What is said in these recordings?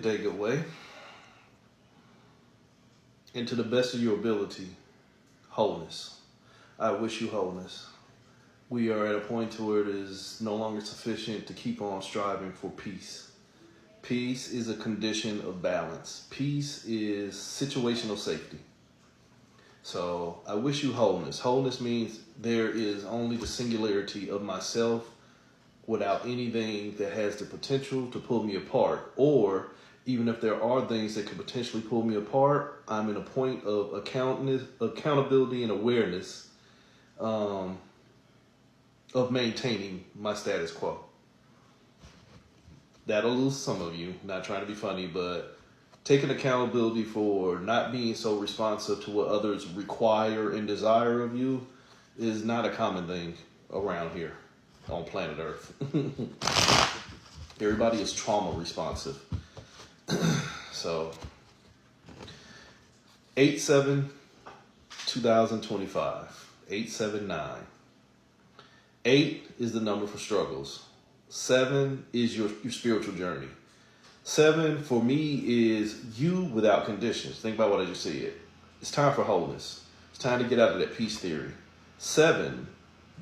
Good day, good way. And to the best of your ability, wholeness. I wish you wholeness. We are at a point to where it is no longer sufficient to keep on striving for peace. Peace is a condition of balance. Peace is situational safety. So I wish you wholeness. Wholeness means there is only the singularity of myself without anything that has the potential to pull me apart. Or even if there are things that could potentially pull me apart, I'm in a point of accountability and awareness of maintaining my status quo. That'll lose some of you, not trying to be funny, but taking accountability for not being so responsive to what others require and desire of you is not a common thing around here on planet Earth. Everybody is trauma responsive. So 8/7/2025, 879. 8 is the number for struggles. 7 is your spiritual journey. 7 for me is you without conditions. Think about what I just said. It's time for wholeness. It's time to get out of that peace theory. 7,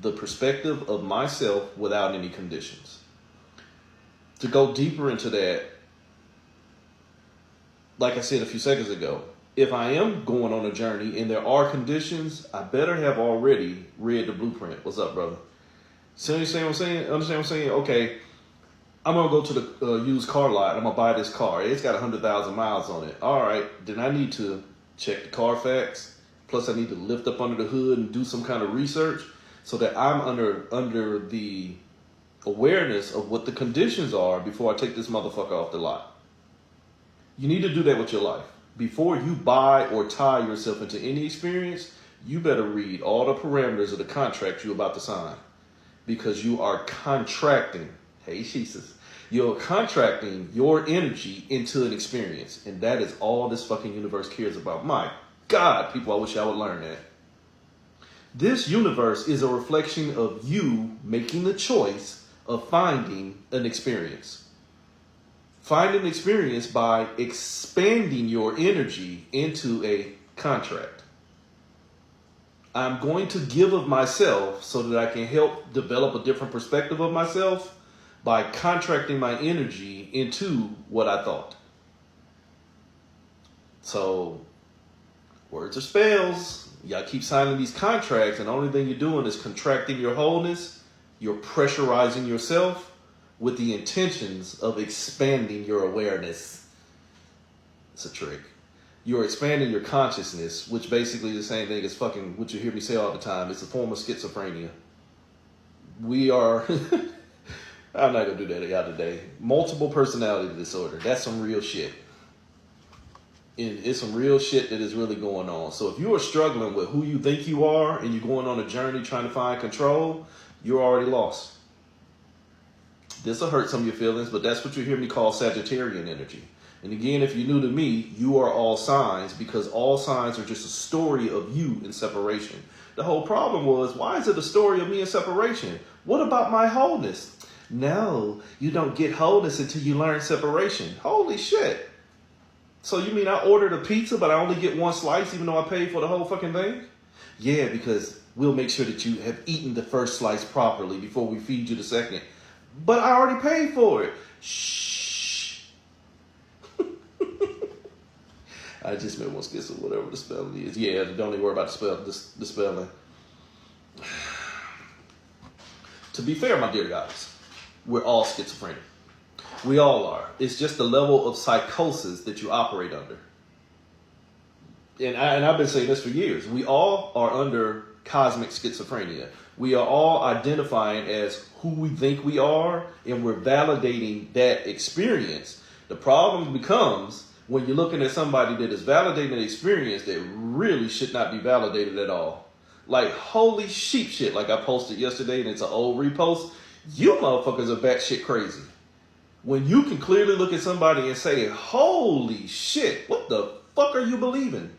the perspective of myself without any conditions. To go deeper into that, like I said a few seconds ago, if I am going on a journey and there are conditions, I better have already read the blueprint. What's up, brother? So you understand what I'm saying? Understand what I'm saying? Okay, I'm going to go to the used car lot. I'm going to buy this car. It's got 100,000 miles on it. All right, then I need to check the Carfax. Plus, I need to lift up under the hood and do some kind of research so that I'm under the awareness of what the conditions are before I take this motherfucker off the lot. You need to do that with your life. Before you buy or tie yourself into any experience, you better read all the parameters of the contract you're about to sign. Because you are contracting, hey Jesus, you're contracting your energy into an experience. And that is all this fucking universe cares about. My God, people, I wish I would learn that. This universe is a reflection of you making the choice of finding an experience. Find an experience by expanding your energy into a contract. I'm going to give of myself so that I can help develop a different perspective of myself by contracting my energy into what I thought. So, words are spells. Y'all keep signing these contracts, and the only thing you're doing is contracting your wholeness. You're pressurizing yourself with the intentions of expanding your awareness. It's a trick. You're expanding your consciousness, which basically is the same thing as fucking what you hear me say all the time. It's a form of schizophrenia. We are, I'm not going to do that y'all today. Multiple personality disorder. That's some real shit. And it's some real shit that is really going on. So if you are struggling with who you think you are and you're going on a journey trying to find control, you're already lost. This will hurt some of your feelings, but that's what you hear me call Sagittarian energy. And again, if you're new to me, you are all signs, because all signs are just a story of you in separation. The whole problem was, why is it a story of me in separation? What about my wholeness? No, you don't get wholeness until you learn separation. Holy shit. So you mean I ordered a pizza, but I only get one slice even though I paid for the whole fucking thing? Yeah, because we'll make sure that you have eaten the first slice properly before we feed you the second. But I already paid for it. Shh. I just made one schizo, whatever the spelling is. Yeah, don't even worry about the spelling. To be fair, my dear guys, we're all schizophrenic. We all are. It's just the level of psychosis that you operate under. And I've been saying this for years. We all are under cosmic schizophrenia. We are all identifying as who we think we are, and we're validating that experience. The problem becomes when you're looking at somebody that is validating an experience that really should not be validated at all. Like, holy sheep shit, like I posted yesterday, and it's an old repost. You motherfuckers are batshit crazy. When you can clearly look at somebody and say, holy shit, what the fuck are you believing?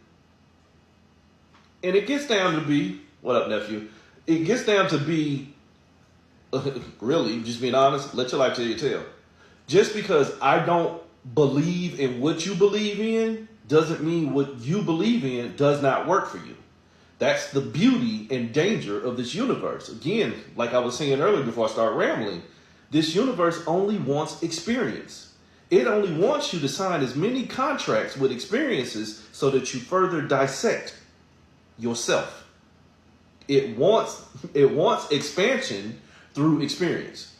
And it gets down to be, what up, nephew? It gets down to be, really, just being honest, let your life tell your tale. Just because I don't believe in what you believe in doesn't mean what you believe in does not work for you. That's the beauty and danger of this universe. Again, like I was saying earlier before I start rambling, this universe only wants experience. It only wants you to sign as many contracts with experiences so that you further dissect yourself. It wants expansion through experience.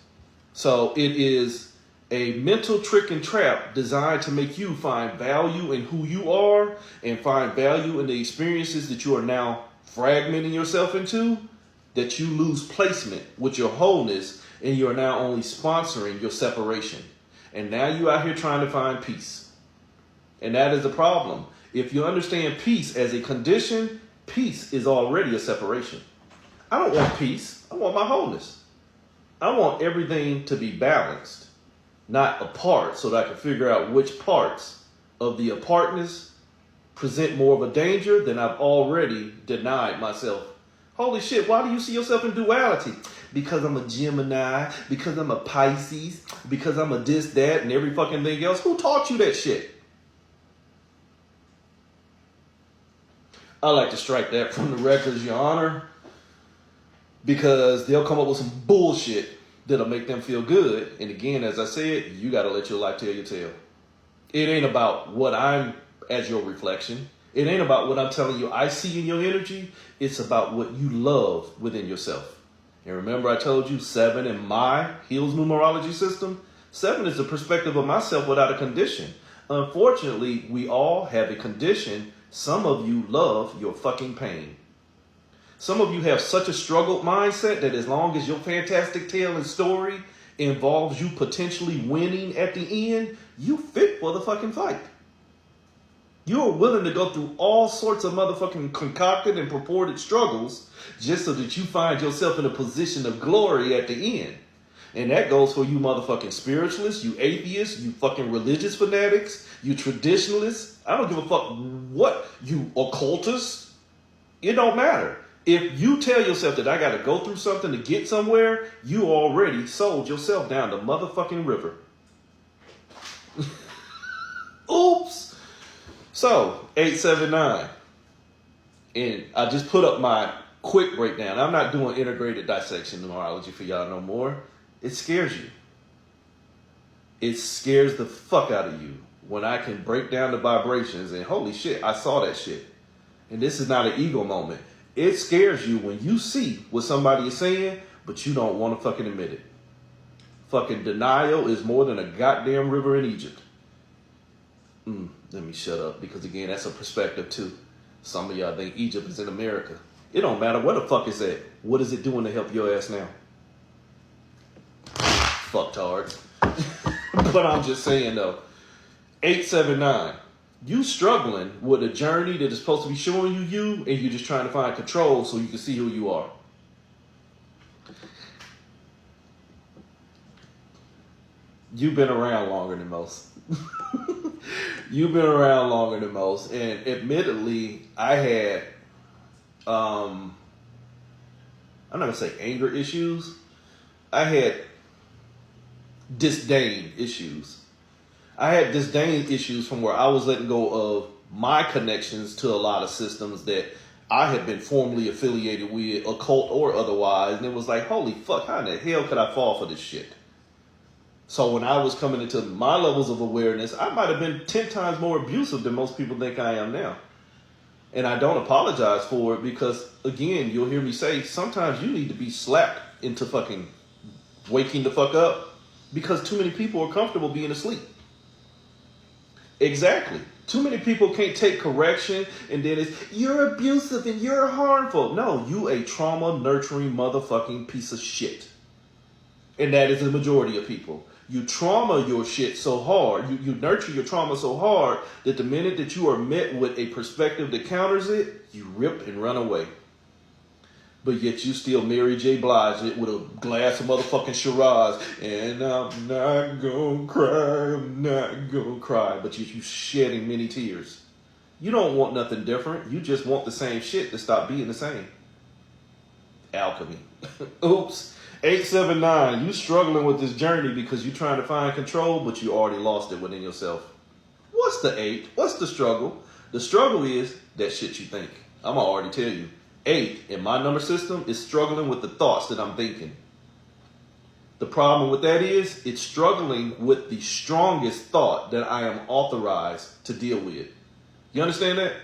So it is a mental trick and trap designed to make you find value in who you are and find value in the experiences that you are now fragmenting yourself into, that you lose placement with your wholeness and you are now only sponsoring your separation. And now you out here trying to find peace. And that is a problem. If you understand peace as a condition, peace is already a separation. I don't want peace. I want my wholeness. I want everything to be balanced, not apart, so that I can figure out which parts of the apartness present more of a danger than I've already denied myself. Holy shit, why do you see yourself in duality? Because I'm a Gemini, because I'm a Pisces, because I'm a this, that, and every fucking thing else. Who taught you that shit? I like to strike that from the records, Your Honor, because they'll come up with some bullshit that'll make them feel good. And again, as I said, you got to let your life tell your tale. It ain't about what I'm as your reflection. It ain't about what I'm telling you I see in your energy. It's about what you love within yourself. And remember I told you 7 in my Heals numerology system? 7 is the perspective of myself without a condition. Unfortunately, we all have a condition. Some of you love your fucking pain. Some of you have such a struggled mindset that as long as your fantastic tale and story involves you potentially winning at the end, you fit for the fucking fight. You are willing to go through all sorts of motherfucking concocted and purported struggles just so that you find yourself in a position of glory at the end. And that goes for you motherfucking spiritualists, you atheists, you fucking religious fanatics, you traditionalists. I don't give a fuck what, you occultists. It don't matter. If you tell yourself that I got to go through something to get somewhere, you already sold yourself down the motherfucking river. Oops. So, 879. And I just put up my quick breakdown. I'm not doing integrated dissection numerology for y'all no more. It scares you. It scares the fuck out of you when I can break down the vibrations and holy shit, I saw that shit. And this is not an ego moment. It scares you when you see what somebody is saying, but you don't want to fucking admit it. Fucking denial is more than a goddamn river in Egypt. Let me shut up, because again, that's a perspective too. Some of y'all think Egypt is in America. It don't matter where the fuck is that. What is it doing to help your ass now? Fucktards. But I'm just saying though, 879. You struggling with a journey that is supposed to be showing you, and you're just trying to find control so you can see who you are. You've been around longer than most. You've been around longer than most. And admittedly, I had, I'm not going to say anger issues. I had disdain issues. I had disdain issues from where I was letting go of my connections to a lot of systems that I had been formerly affiliated with, occult or otherwise. And it was like, holy fuck, how in the hell could I fall for this shit? So when I was coming into my levels of awareness, I might have been 10 times more abusive than most people think I am now. And I don't apologize for it because, again, you'll hear me say, sometimes you need to be slapped into fucking waking the fuck up because too many people are comfortable being asleep. Exactly. Too many people can't take correction and then it's, you're abusive and you're harmful. No, you a trauma-nurturing motherfucking piece of shit. And that is the majority of people. You trauma your shit so hard, you nurture your trauma so hard that the minute that you are met with a perspective that counters it, you rip and run away. But yet you still Mary J. Blige it with a glass of motherfucking Shiraz, and I'm not gonna cry, I'm not gonna cry. But you shedding many tears. You don't want nothing different. You just want the same shit to stop being the same. Alchemy. Oops. 879, you struggling with this journey because you're trying to find control, but you already lost it within yourself. What's the 8? What's the struggle? The struggle is that shit you think. I'm going to already tell you. 8 in my number system is struggling with the thoughts that I'm thinking. The problem with that is it's struggling with the strongest thought that I am authorized to deal with. You understand that?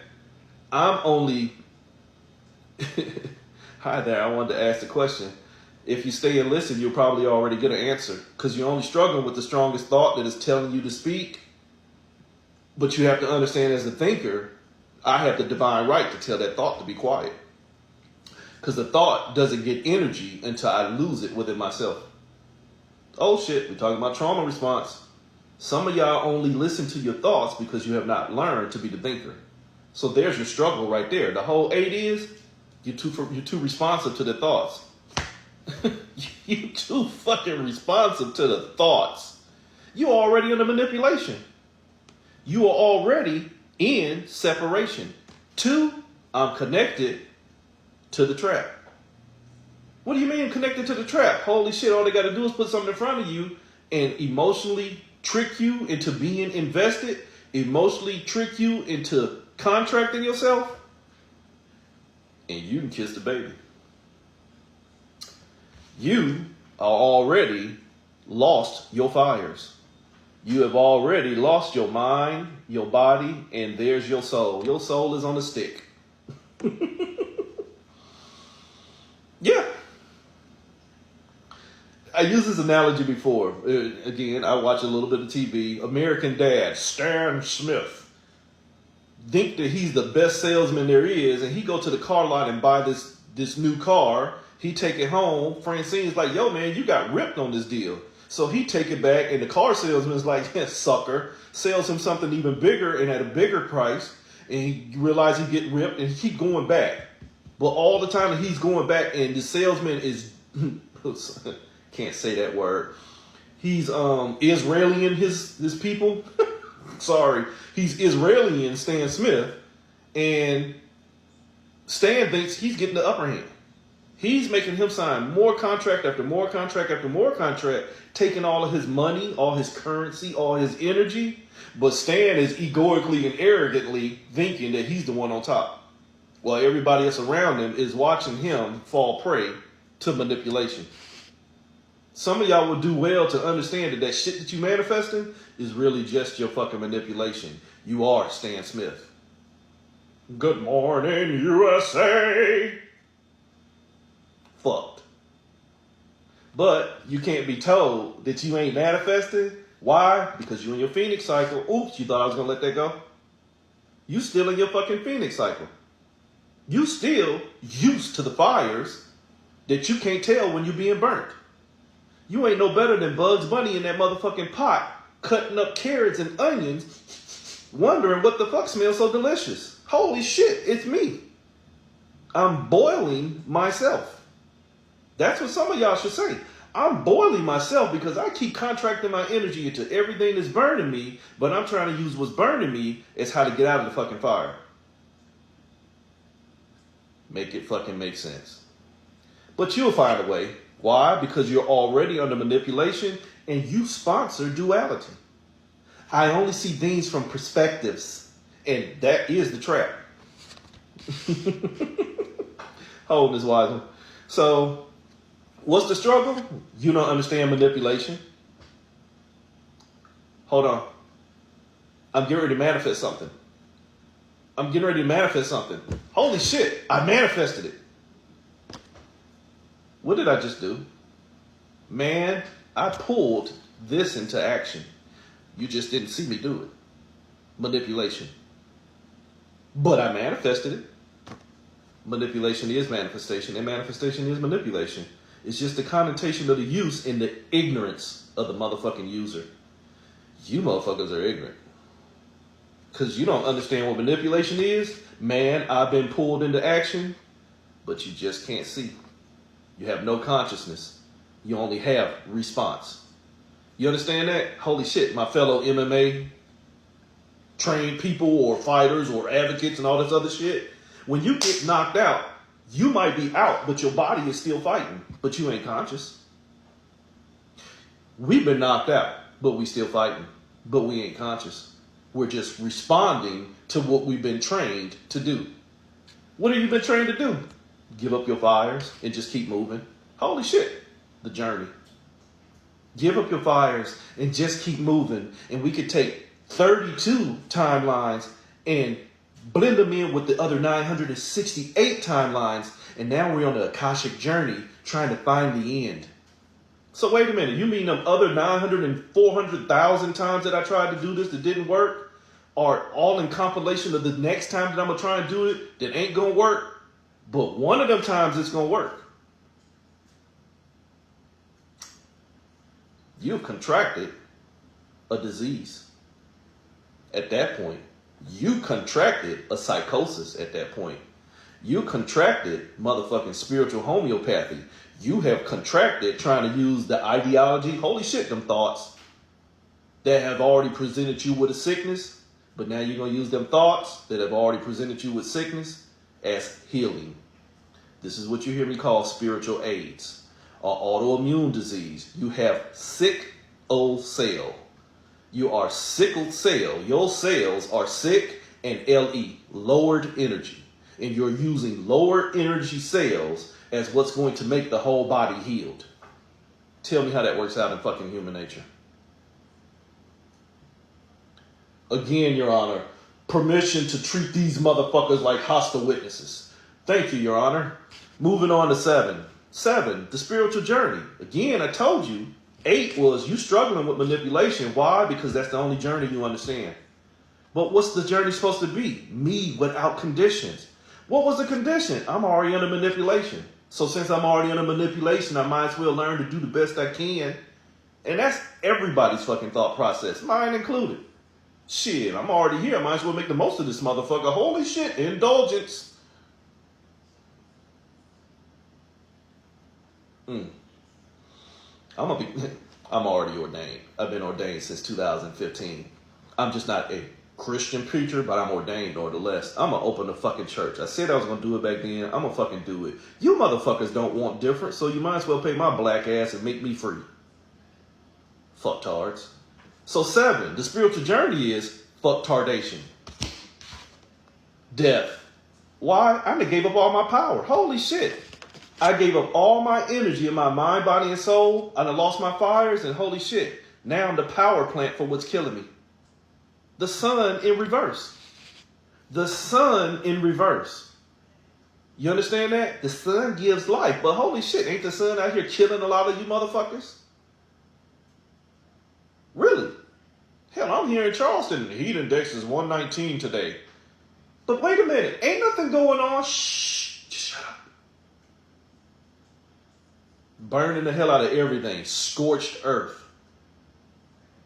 I'm only... Hi there, I wanted to ask the question. If you stay and listen, you'll probably already get an answer because you're only struggling with the strongest thought that is telling you to speak. But you have to understand, as a thinker, I have the divine right to tell that thought to be quiet. Because the thought doesn't get energy until I lose it within myself. Oh shit, we're talking about trauma response. Some of y'all only listen to your thoughts because you have not learned to be the thinker. So there's your struggle right there. The whole 8 is you're too responsive to the thoughts. You're too fucking responsive to the thoughts. You're already under manipulation. You are already in separation. 2, I'm connected to the trap. What do you mean connected to the trap? Holy shit, all they got to do is put something in front of you and emotionally trick you into being invested, emotionally trick you into contracting yourself, and you can kiss the baby. You are already lost your fires. You have already lost your mind, your body, and there's your soul. Your soul is on a stick. Yeah. I used this analogy before. Again, I watch a little bit of TV. American Dad, Stan Smith, think that he's the best salesman there is, and he go to the car lot and buy this new car. He take it home. Francine's like, yo, man, you got ripped on this deal. So he take it back, and the car salesman's like, yeah, sucker, sells him something even bigger and at a bigger price, and he realize he get ripped, and he keep going back. But all the time that he's going back, and the salesman is, can't say that word, he's Israeli his people. Sorry, he's Israeli Stan Smith, and Stan thinks he's getting the upper hand. He's making him sign more contract after more contract after more contract, taking all of his money, all his currency, all his energy. But Stan is egoically and arrogantly thinking that he's the one on top, while everybody else around him is watching him fall prey to manipulation. Some of y'all will do well to understand that shit that you manifesting is really just your fucking manipulation. You are Stan Smith. Good morning, USA. Fucked. But you can't be told that you ain't manifesting. Why? Because you in your Phoenix cycle. Oops, you thought I was going to let that go? You still in your fucking Phoenix cycle. You still used to the fires that you can't tell when you're being burnt. You ain't no better than Bugs Bunny in that motherfucking pot, cutting up carrots and onions, wondering what the fuck smells so delicious. Holy shit, it's me. I'm boiling myself. That's what some of y'all should say. I'm boiling myself because I keep contracting my energy into everything that's burning me, but I'm trying to use what's burning me as how to get out of the fucking fire. Make it fucking make sense. But you'll find a way. Why? Because you're already under manipulation and you sponsor duality. I only see things from perspectives, and that is the trap. Hold this wise one. So, what's the struggle? You don't understand manipulation. Hold on. I'm getting ready to manifest something. Holy shit, I manifested it. What did I just do? Man, I pulled this into action. You just didn't see me do it. Manipulation. But I manifested it. Manipulation is manifestation, and manifestation is manipulation. It's just the connotation of the use and the ignorance of the motherfucking user. You motherfuckers are ignorant. Because you don't understand what manipulation is. Man, I've been pulled into action, but you just can't see. You have no consciousness. You only have response. You understand that? Holy shit, my fellow MMA trained people or fighters or advocates and all this other shit. When you get knocked out, you might be out, but your body is still fighting, but you ain't conscious. We've been knocked out, but we still fighting. But we ain't conscious. We're just responding to what we've been trained to do. What have you been trained to do? Give up your fires and just keep moving. Holy shit, the journey. Give up your fires and just keep moving. And we could take 32 timelines and blend them in with the other 968 timelines. And now we're on the Akashic journey trying to find the end. So wait a minute, you mean them other 900 and 400,000 times that I tried to do this that didn't work are all in compilation of the next time that I'm going to try and do it that ain't going to work? But one of them times it's going to work. You've contracted a disease at that point. You contracted a psychosis at that point. You contracted motherfucking spiritual homeopathy. You have contracted trying to use the ideology, holy shit, them thoughts that have already presented you with a sickness, but now you're going to use them thoughts that have already presented you with sickness as healing. This is what you hear me call spiritual AIDS or autoimmune disease. You have sickle cell. You are sickled cell. Your cells are sick and LE, lowered energy. And you're using lower energy cells as what's going to make the whole body healed. Tell me how that works out in fucking human nature. Again, Your Honor, permission to treat these motherfuckers like hostile witnesses. Thank you, Your Honor. Moving on to 7. 7, the spiritual journey. Again, I told you, 8 was you struggling with manipulation. Why? Because that's the only journey you understand. But what's the journey supposed to be? Me without conditions. What was the condition? I'm already under manipulation. So since I'm already under manipulation, I might as well learn to do the best I can. And that's everybody's fucking thought process, mine included. Shit, I'm already here. I might as well make the most of this motherfucker. Holy shit, indulgence. I'm already ordained. I've been ordained since 2015. I'm just not a Christian preacher, but I'm ordained nevertheless. I'm gonna open the fucking church. I said I was gonna do it back then. I'm gonna fucking do it. You motherfuckers don't want different, so you might as well pay my black ass and make me free. Fucktards. So 7, the spiritual journey is fucktardation. Death. Why? I done gave up all my power. Holy shit. I gave up all my energy in my mind, body, and soul. I done lost my fires, and holy shit. Now I'm the power plant for what's killing me. The sun in reverse. The sun in reverse. You understand that? The sun gives life. But holy shit, ain't the sun out here killing a lot of you motherfuckers? Really? Hell, I'm here in Charleston. The heat index is 119 today. But wait a minute. Ain't nothing going on. Shh. Just shut up. Burning the hell out of everything. Scorched earth.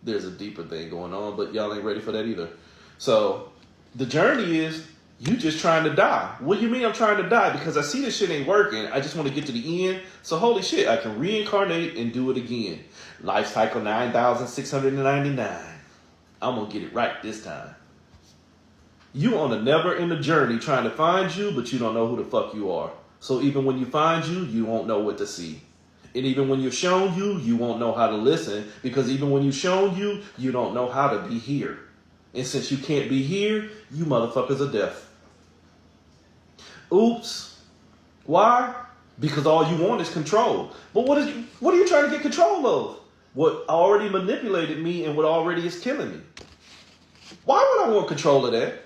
There's a deeper thing going on, but y'all ain't ready for that either. So the journey is you just trying to die. What do you mean I'm trying to die? Because I see this shit ain't working. I just want to get to the end. So holy shit, I can reincarnate and do it again. Life cycle 9,699. I'm going to get it right this time. You on a never-ending journey trying to find you, but you don't know who the fuck you are. So even when you find you, you won't know what to see. And even when you're shown you, you won't know how to listen. Because even when you're shown you, you don't know how to be here. And since you can't be here, you motherfuckers are deaf. Oops. Why? Because all you want is control. But what are you trying to get control of? What already manipulated me and what already is killing me. Why would I want control of that?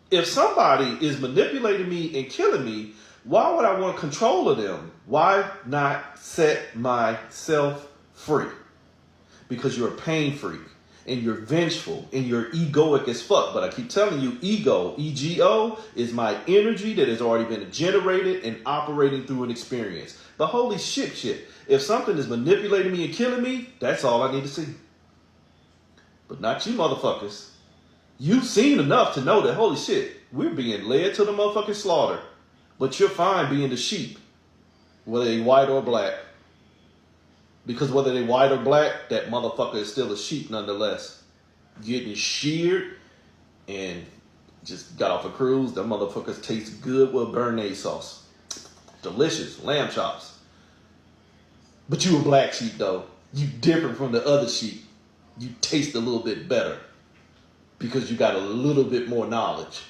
If somebody is manipulating me and killing me, why would I want control of them? Why not set myself free? Because you're a pain freak and you're vengeful and you're egoic as fuck. But I keep telling you, ego, E-G-O, is my energy that has already been generated and operating through an experience. But holy shit. If something is manipulating me and killing me, that's all I need to see. But not you motherfuckers. You've seen enough to know that, holy shit, we're being led to the motherfucking slaughter. But you're fine being the sheep, whether they white or black. Because whether they white or black, that motherfucker is still a sheep nonetheless. Getting sheared and just got off a cruise. That motherfuckers taste good with béarnaise sauce. Delicious. Lamb chops. But you a black sheep though. You different from the other sheep. You taste a little bit better because you got a little bit more knowledge.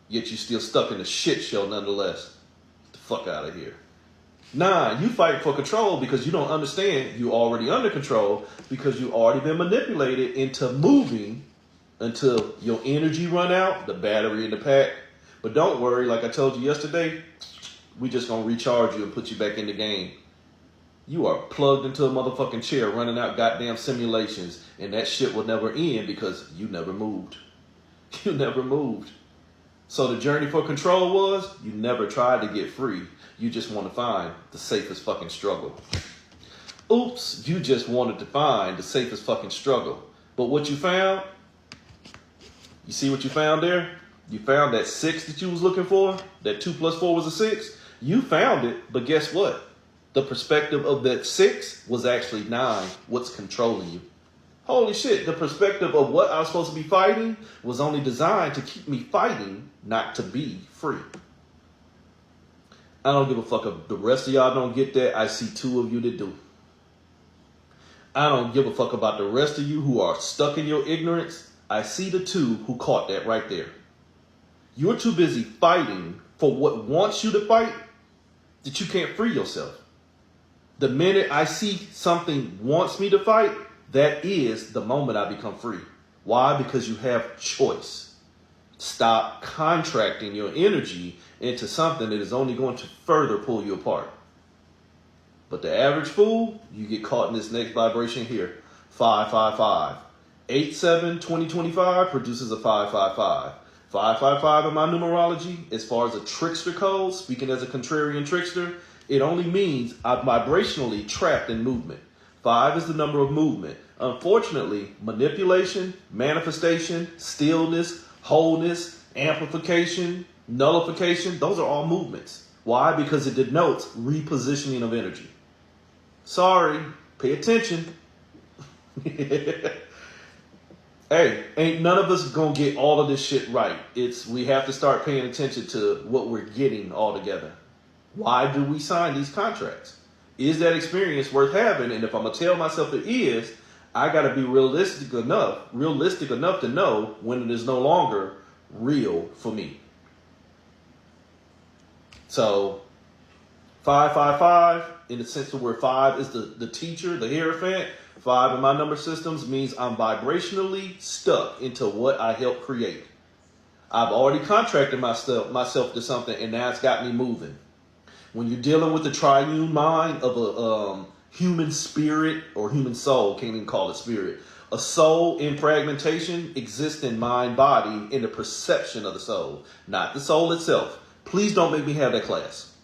Yet you still stuck in the shit show nonetheless. Get the fuck out of here. 9, you fight for control because you don't understand you already under control because you already been manipulated into moving until your energy run out, the battery in the pack. But don't worry, like I told you yesterday, we just gonna recharge you and put you back in the game. You are plugged into a motherfucking chair running out goddamn simulations, and that shit will never end because you never moved. You never moved. So the journey for control was, you never tried to get free. You just want to find the safest fucking struggle. Oops, you just wanted to find the safest fucking struggle. But what you found, you see what you found there? You found that 6 that you was looking for, that 2 plus 4 was a 6. You found it, but guess what? The perspective of that 6 was actually 9. What's controlling you? Holy shit, the perspective of what I was supposed to be fighting was only designed to keep me fighting, not to be free. I don't give a fuck if the rest of y'all don't get that. I see 2 of you that do. I don't give a fuck about the rest of you who are stuck in your ignorance. I see the 2 who caught that right there. You're too busy fighting for what wants you to fight that you can't free yourself. The minute I see something wants me to fight, that is the moment I become free. Why? Because you have choice. Stop contracting your energy into something that is only going to further pull you apart. But the average fool, you get caught in this next vibration here. 555. 87-2025 produces a 555. 555 in my numerology, as far as a trickster code, speaking as a contrarian trickster, it only means I'm vibrationally trapped in movement. 5 is the number of movement. Unfortunately, manipulation, manifestation, stillness, wholeness, amplification, nullification, those are all movements. Why? Because it denotes repositioning of energy. Sorry, pay attention. Hey, ain't none of us gonna get all of this shit right. We have to start paying attention to what we're getting all together. Why do we sign these contracts? Is that experience worth having? And if I'm gonna tell myself it is, I gotta be realistic enough to know when it is no longer real for me. So 555, in the sense of where 5 is the teacher, the hierophant, 5 in my number systems means I'm vibrationally stuck into what I helped create. I've already contracted myself to something, and now it's got me moving. When you're dealing with the triune mind of a human spirit or human soul, can't even call it spirit. A soul in fragmentation exists in mind, body, in the perception of the soul, not the soul itself. Please don't make me have that class.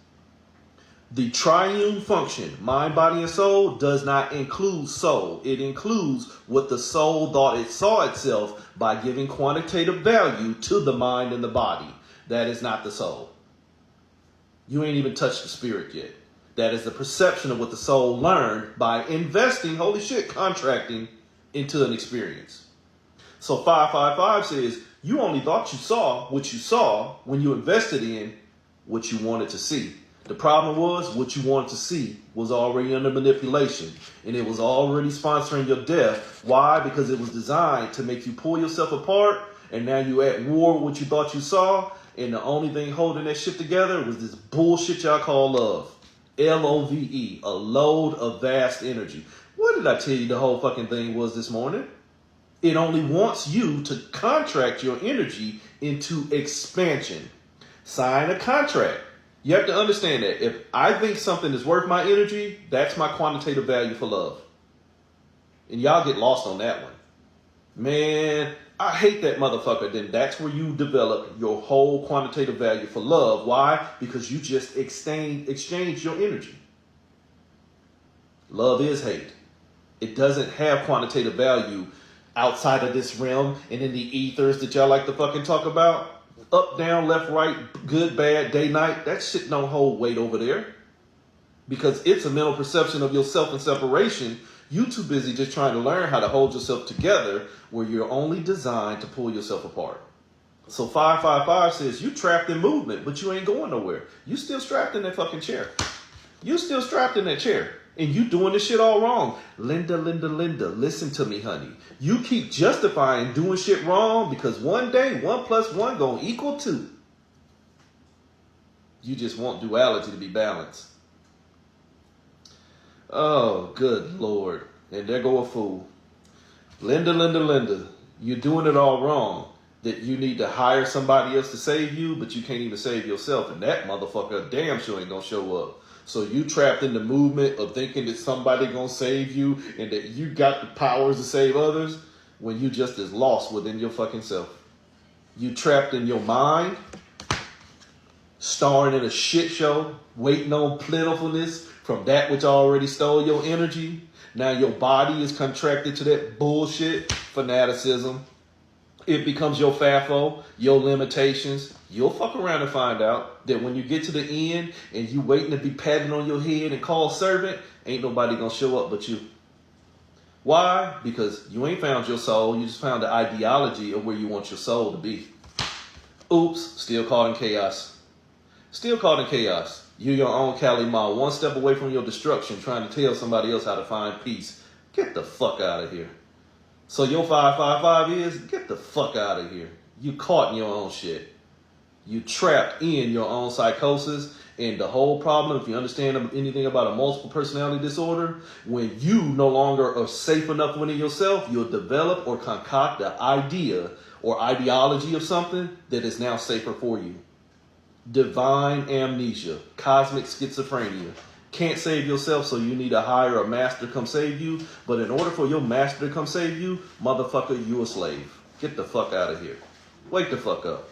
The triune function, mind, body, and soul, does not include soul. It includes what the soul thought it saw itself by giving quantitative value to the mind and the body. That is not the soul. You ain't even touched the spirit yet. That is the perception of what the soul learned by investing, holy shit, contracting into an experience. So 555 says, you only thought you saw what you saw when you invested in what you wanted to see. The problem was what you wanted to see was already under manipulation, and it was already sponsoring your death. Why? Because it was designed to make you pull yourself apart, and now you're at war with what you thought you saw, and the only thing holding that shit together was this bullshit y'all call love. Love, a load of vast energy. What did I tell you the whole fucking thing was this morning? It only wants you to contract your energy into expansion. Sign a contract. You have to understand that if I think something is worth my energy, that's my quantitative value for love. And y'all get lost on that one. Man, I hate that motherfucker. Then that's where you develop your whole quantitative value for love. Why? Because you just exchange your energy. Love is hate. It doesn't have quantitative value outside of this realm and in the ethers that y'all like to fucking talk about. Up, down, left, right, good, bad, day, night. That shit don't hold weight over there. Because it's a mental perception of yourself and separation. You too busy just trying to learn how to hold yourself together where you're only designed to pull yourself apart. So 555 says you trapped in movement, but you ain't going nowhere. You still strapped in that fucking chair. You still strapped in that chair. And you doing this shit all wrong. Linda, listen to me, honey. You keep justifying doing shit wrong because one day 1 + 1 gonna equal 2. You just want duality to be balanced. Oh, good Lord. And there go a fool. Linda, you're doing it all wrong. That you need to hire somebody else to save you, but you can't even save yourself. And that motherfucker damn sure ain't gonna show up. So you trapped in the movement of thinking that somebody gonna save you and that you got the powers to save others when you just as lost within your fucking self. You trapped in your mind, starring in a shit show, waiting on plentifulness from that which already stole your energy. Now your body is contracted to that bullshit, fanaticism. It becomes your FAFO, your limitations. You'll fuck around and find out that when you get to the end and you waiting to be patted on your head and called servant, ain't nobody gonna show up but you. Why? Because you ain't found your soul. You just found the ideology of where you want your soul to be. Oops, still caught in chaos. Still caught in chaos. You're your own Kali Ma, one step away from your destruction, trying to tell somebody else how to find peace. Get the fuck out of here. So your 555 is, get the fuck out of here. You caught in your own shit. You trapped in your own psychosis. And the whole problem, if you understand anything about a multiple personality disorder, when you no longer are safe enough within yourself, you'll develop or concoct the idea or ideology of something that is now safer for you. Divine amnesia, cosmic schizophrenia. Can't save yourself, so you need to hire a master to come save you. But in order for your master to come save you, motherfucker, you a slave. Get the fuck out of here. Wake the fuck up.